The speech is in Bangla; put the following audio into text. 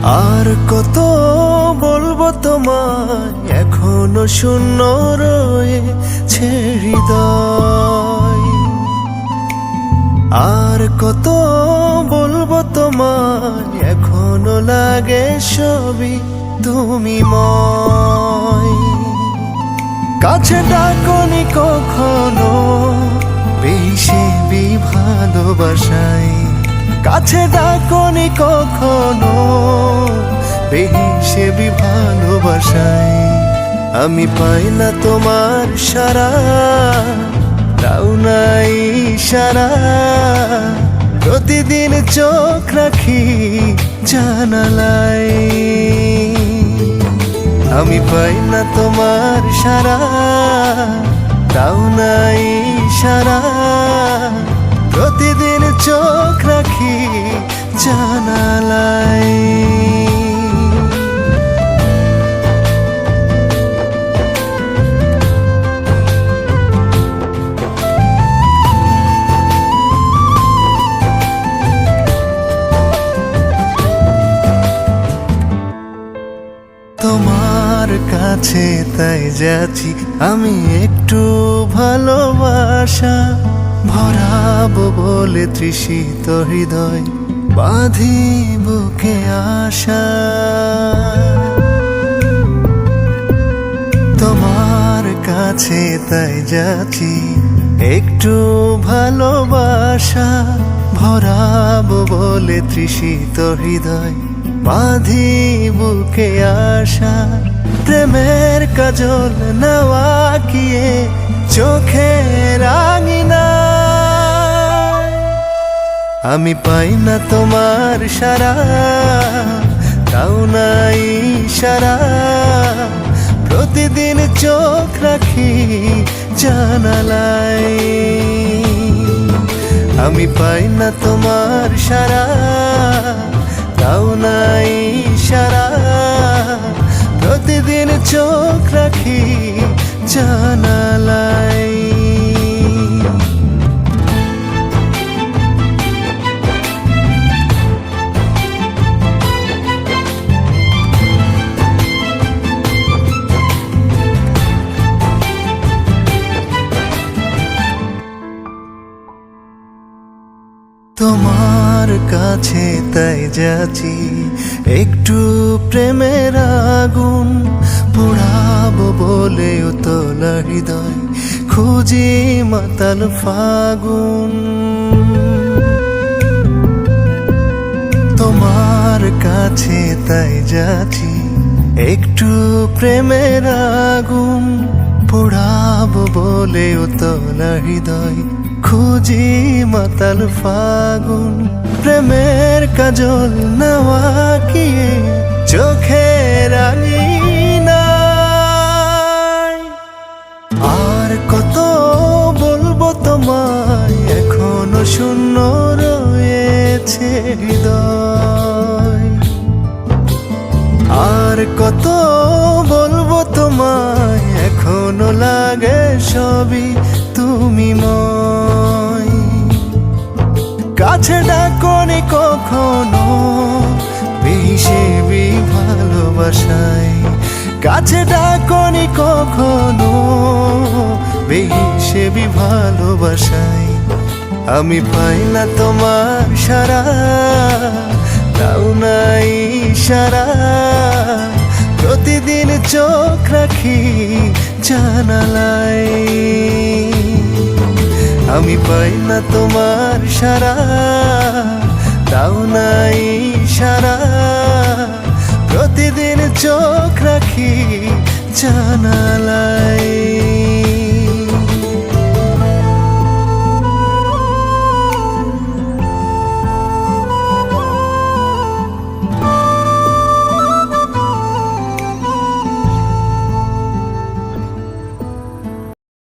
আর কত বলবো তোমায়, এখনো শূন্য রয়েছে হৃদয়। আর কত বলবো তোমায়, এখনো লাগে সবই তুমি ময়। কাছে ডাকনি কখনো বেশি ভালোবাসায়, কাছে ডাকনি কখনো বেশি ভালোবাসায়। আমি পাই না তোমার সারা, তাও নাই সারা, প্রতিদিন চোখ রাখি জানালায়। আমি পাই না তোমার সারা, তাও নাই সারা, প্রতিদিন চোখ রাখি জানালায়। তোমার কাছে তাই যাচ্ছি আমি, একটু ভালোবাসা ভরাবো বলে তৃষিত হৃদয়, বাঁধি বুকে আশা। তোমার কাছে তাই যাচ্ছি, একটু ভালোবাসা ভরাবো বলে তৃষিত হৃদয়, বাঁধি বুকে আশা। প্রেমের কাজল নেওয়া কিয়ে চোখে রাঙিনা, আমি পাই না তোমার সারা, তাও নাই সারা, প্রতিদিন চোখ রাখি জানালায়। আমি পাই না তোমার সারা, তাও নাই সারা, প্রতিদিন চোখ রাখি জানালায়। তোমার কাছে তাই যাচ্ছি, একটু প্রেমের আগুন পোড়াবো বলে উতলা হৃদয়, খুঁজি মাতাল ফাগুন। তোমার কাছে তাই যাচ্ছি, একটু প্রেমের আগুন পোড়াবো বলে উতলা হৃদয়, খুঁজি মাতাল ফাগুন। প্রেমের কাজল নেওয়া কিয়ে চোখে রাঙিনা, আর কত বলবো তোমায়, এখনো শূন্য রয়েছে হৃদয়। আর কত বলবো তোমায়, এখনো লাগে সবই তুমি ময়। কাছে ডাকনি কখনো বেশি ভালোবাসায়, কাছে ডাকনি কখনো বেশি ভালোবাসায়। আমি পাই না তোমার সারা, তাও নাই সারা, প্রতিদিন চোখ রাখি জানালায়। আমি পাই না তোমার সারা, তাও নাই সারা, প্রতিদিন চোখ রাখি জানালায়।